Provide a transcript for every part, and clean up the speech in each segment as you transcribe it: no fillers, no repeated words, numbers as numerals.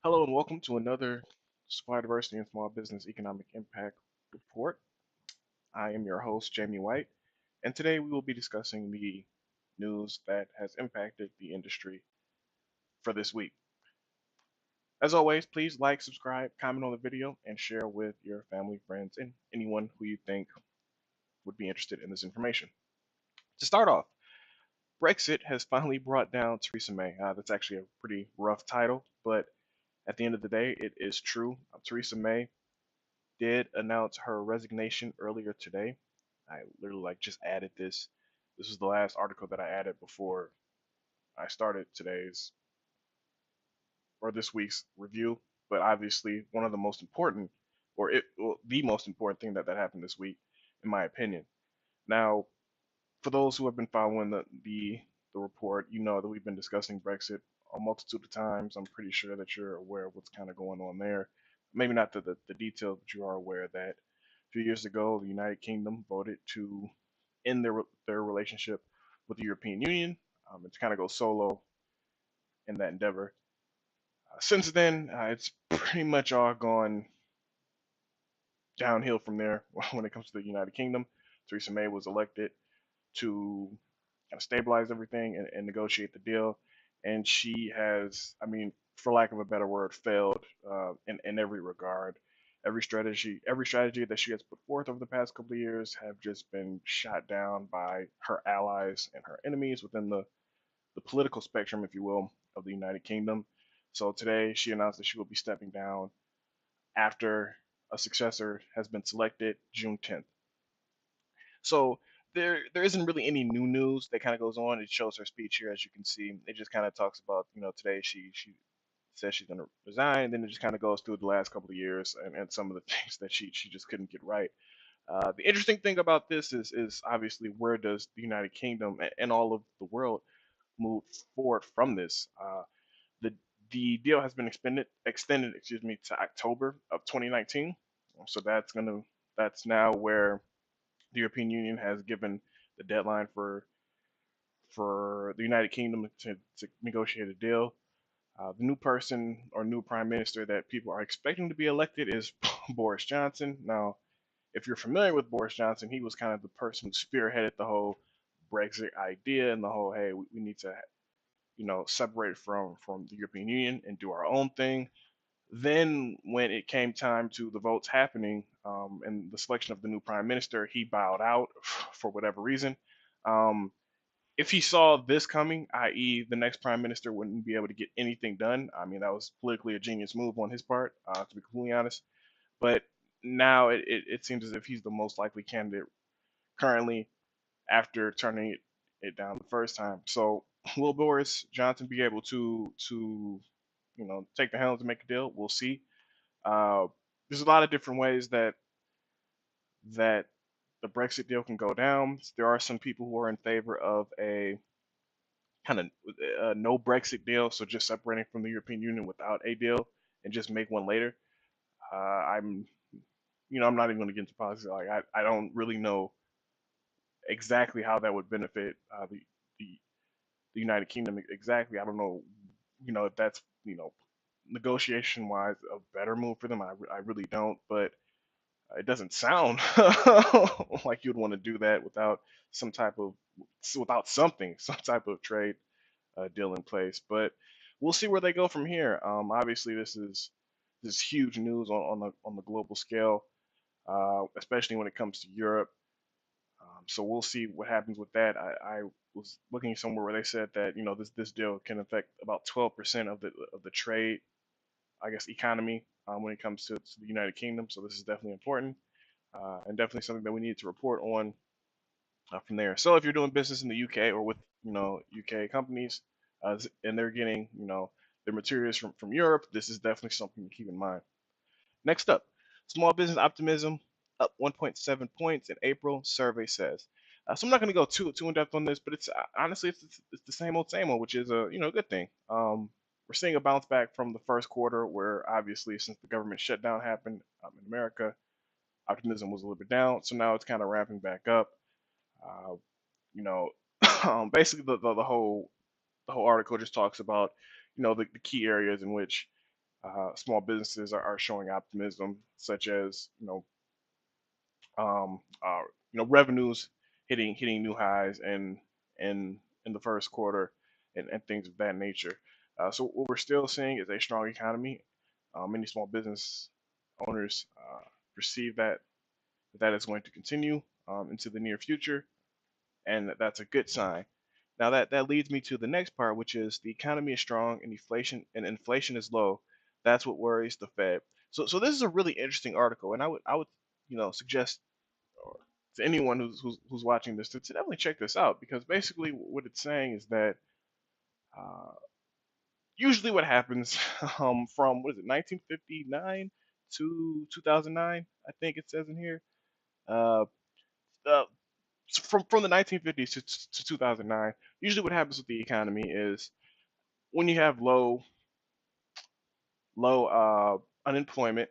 Hello and welcome to another Supplier Diversity and Small Business Economic Impact Report. I am your host, Jamie White, and today we will be discussing the news that has impacted the industry for this week. As always, please like, subscribe, comment on the video, and share with your family, friends, and anyone who you think would be interested in this information. To start off, Brexit has finally brought down Theresa May. That's actually a pretty rough title, but at the end of the day, it is true. Theresa May did announce her resignation earlier today. I literally just added this. This was the last article that I added before I started today's or this week's review. But obviously, one of the most important, the most important thing that happened this week, in my opinion. Now, for those who have been following the report, you know that we've been discussing Brexit a multitude of times. I'm pretty sure that you're aware of what's kind of going on there. Maybe not the details, but you are aware that a few years ago, the United Kingdom voted to end their relationship with the European Union and to kind of go solo in that endeavor. Since then, it's pretty much all gone downhill from there when it comes to the United Kingdom. Theresa May was elected to kind of stabilize everything and negotiate the deal. And she has, I mean, for lack of a better word, failed in every regard. Every strategy that she has put forth over the past couple of years have just been shot down by her allies and her enemies within the political spectrum, if you will, of the United Kingdom. So today she announced that she will be stepping down after a successor has been selected June 10th. So there isn't really any new news that kind of goes on. It shows her speech here, as you can see. It just kind of talks about, today she says she's going to resign. Then it just kind of goes through the last couple of years and some of the things that she just couldn't get right. The interesting thing about this is obviously where does the United Kingdom and all of the world move forward from this? The the deal has been extended, excuse me, to October of 2019. So that's now where the European Union has given the deadline for the United Kingdom to negotiate a deal. The new person or new prime minister that people are expecting to be elected is Boris Johnson. Now, if you're familiar with Boris Johnson, he was kind of the person who spearheaded the whole Brexit idea and the whole, hey, we need to, separate from the European Union and do our own thing. Then, when it came time to the votes happening and the selection of the new prime minister, he bowed out for whatever reason. Um, if he saw this coming, i.e., the next prime minister wouldn't be able to get anything done, I mean, that was politically a genius move on his part, to be completely honest. But now it seems as if he's the most likely candidate currently after turning it down the first time. So will Boris Johnson be able to take the helm to make a deal? We'll see. Uh, there's a lot of different ways that the Brexit deal can go down. There are some people who are in favor of a kind of no Brexit deal, so just separating from the European Union without a deal and just make one later. I'm, I'm not even going to get into politics. Like I don't really know exactly how that would benefit the the United Kingdom exactly. I don't know, if that's negotiation wise a better move for them. I really don't, but it doesn't sound like you'd want to do that without some type of without some type of trade deal in place. But we'll see where they go from here. Obviously, this is huge news on the global scale, especially when it comes to Europe. So we'll see what happens with that. I was looking somewhere where they said that this deal can affect about 12% of the trade, I guess, economy when it comes to the United Kingdom. So this is definitely important and definitely something that we need to report on from there. So if you're doing business in the UK or with UK companies and they're getting their materials from Europe, this is definitely something to keep in mind. Next up, small business optimism up 1.7 points in April, survey says. So I'm not going to go too in depth on this, but it's honestly it's the same old, which is a good thing. We're seeing a bounce back from the first quarter, where obviously since the government shutdown happened in America, optimism was a little bit down. So now it's kind of ramping back up. Uh, you know, basically the whole article just talks about the key areas in which Small businesses are showing optimism, such as um, uh, revenues hitting new highs in the first quarter and things of that nature. So what we're still seeing is a strong economy. Many small business owners perceive that is going to continue into the near future, and that's a good sign. Now that leads me to the next part, which is the economy is strong and inflation is low. That's what worries the Fed. So this is a really interesting article, and I would suggest or to anyone who's watching this to definitely check this out, because basically what it's saying is that uh, usually what happens from what is it 1959 to 2009, I think it says in here. Uh, uh, from the 1950s to 2009, usually what happens with the economy is when you have low unemployment,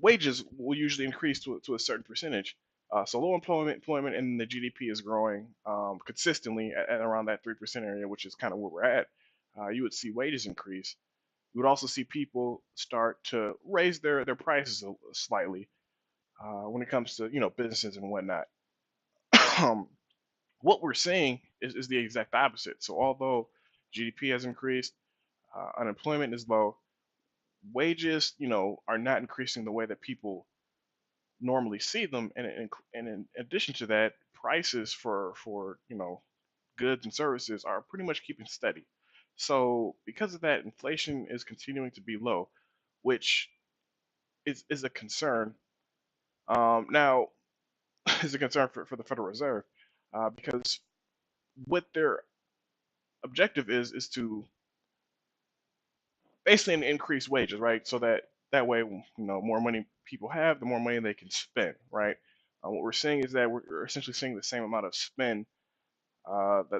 wages will usually increase to a certain percentage. So low employment and the GDP is growing consistently at around that 3% area, which is kind of where we're at. You would see wages increase. You would also see people start to raise their prices slightly when it comes to businesses and whatnot. um, what we're seeing is the exact opposite. So although GDP has increased, unemployment is low, wages are not increasing the way that people normally see them, and in addition to that, prices for goods and services are pretty much keeping steady. So because of that, inflation is continuing to be low, which is a concern. Now is a concern for the Federal Reserve, because what their objective is to basically increase wages, right? So that way, more money people have, the more money they can spend, right? What we're seeing is that we're essentially seeing the same amount of spend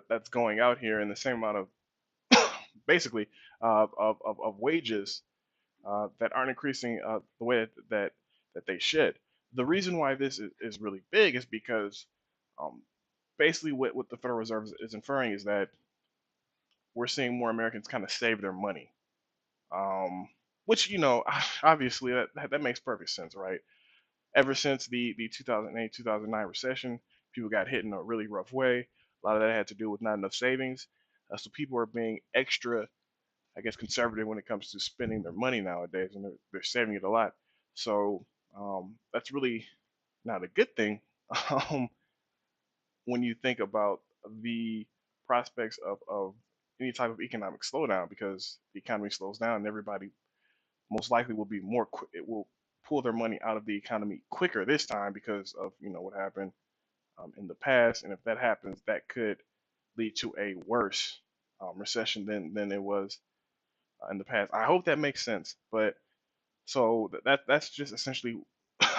that's going out here, and the same amount of basically of wages that aren't increasing the way that they should. The reason why this is really big is because um, basically what the Federal Reserve is inferring is that we're seeing more Americans kind of save their money, which obviously that makes perfect sense, right? Ever since the 2008 2009 recession, people got hit in a really rough way. A lot of that had to do with not enough savings, so people are being extra, I guess, conservative when it comes to spending their money nowadays, and they're saving it a lot. So that's really not a good thing um, when you think about the prospects of any type of economic slowdown, because the economy slows down and everybody most likely will be it will pull their money out of the economy quicker this time because of what happened in the past, and if that happens, that could lead to a worse recession than it was in the past. I hope that makes sense. But so that's just essentially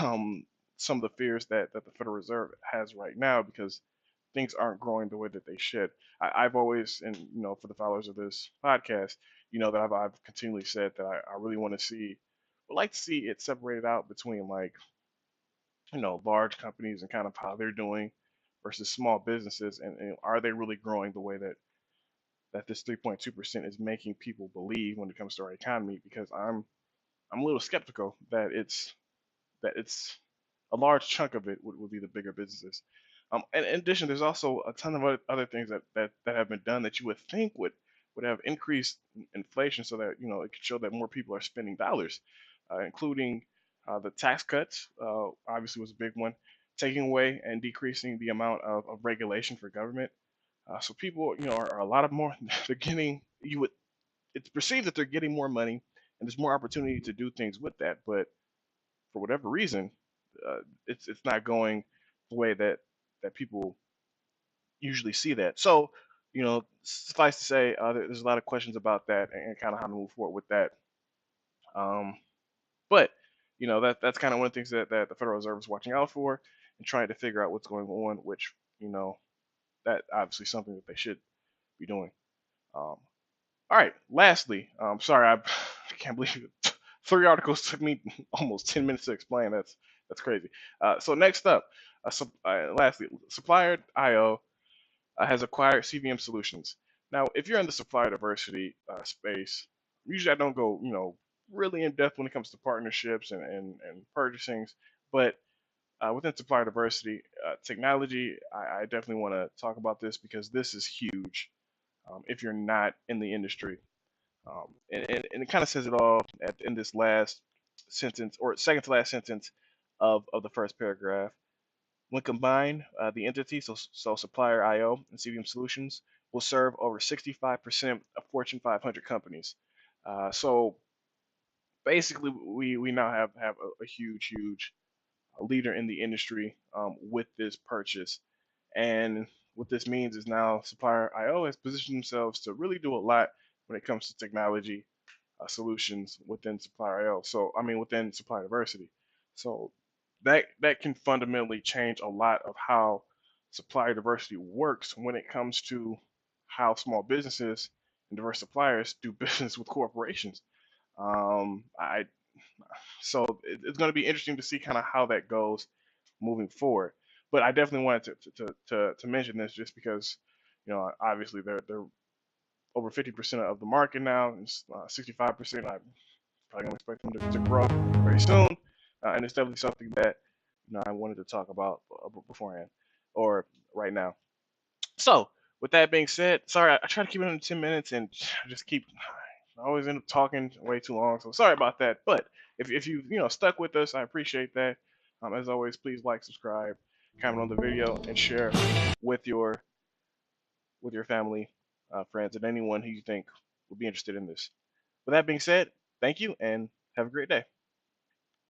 um, some of the fears that the Federal Reserve has right now, because things aren't growing the way that they should. I've always, and for the followers of this podcast, that I've continually said that I really want to see, would like to see it separated out between, like, large companies and kind of how they're doing versus small businesses, and are they really growing the way that this 3.2% is making people believe when it comes to our economy? Because I'm a little skeptical that it's a large chunk of it would be the bigger businesses. And in addition, there's also a ton of other things that have been done that you would think would have increased inflation, so that it could show that more people are spending dollars, including the tax cuts. Obviously, was a big one, taking away and decreasing the amount of regulation for government. So people, are a lot of more. They're getting you would It's perceived that they're getting more money, and there's more opportunity to do things with that. But for whatever reason, it's not going the way that people usually see that. So, suffice to say, there's a lot of questions about that, and kind of how to move forward with that. Um, but that's kind of one of the things that the Federal Reserve is watching out for and trying to figure out what's going on, which that obviously something that they should be doing. Um, all right. Lastly, sorry, I can't believe it. 3 articles took me almost 10 minutes to explain. That's crazy. So next up, lastly, Supplier IO has acquired CVM Solutions. Now, if you're in the supplier diversity space, usually I don't go, really in depth when it comes to partnerships and purchasings, but within supplier diversity, technology, I definitely want to talk about this because this is huge if you're not in the industry. And it kind of says it all in this last sentence or second to last sentence of the first paragraph. When combined, the entity, so Supplier IO and CVM Solutions, will serve over 65% of Fortune 500 companies. So basically, we now have a huge leader in the industry with this purchase. And what this means is now Supplier IO has positioned themselves to really do a lot when it comes to technology solutions within Supplier IO. So I mean within Supplier Diversity. So that can fundamentally change a lot of how supplier diversity works when it comes to how small businesses and diverse suppliers do business with corporations. I so it's going to be interesting to see kind of how that goes moving forward. But I definitely wanted to mention this just because, obviously they're over 50% of the market now, and 65%. I probably don't expect them to grow very soon, and it's definitely something that I wanted to talk about beforehand or right now. So, with that being said, sorry, I try to keep it under 10 minutes and I just keep, I always end up talking way too long. So, sorry about that. But if you, stuck with us, I appreciate that. As always, please like, subscribe, comment on the video, and share with your family, friends, and anyone who you think would be interested in this. With that being said, thank you and have a great day.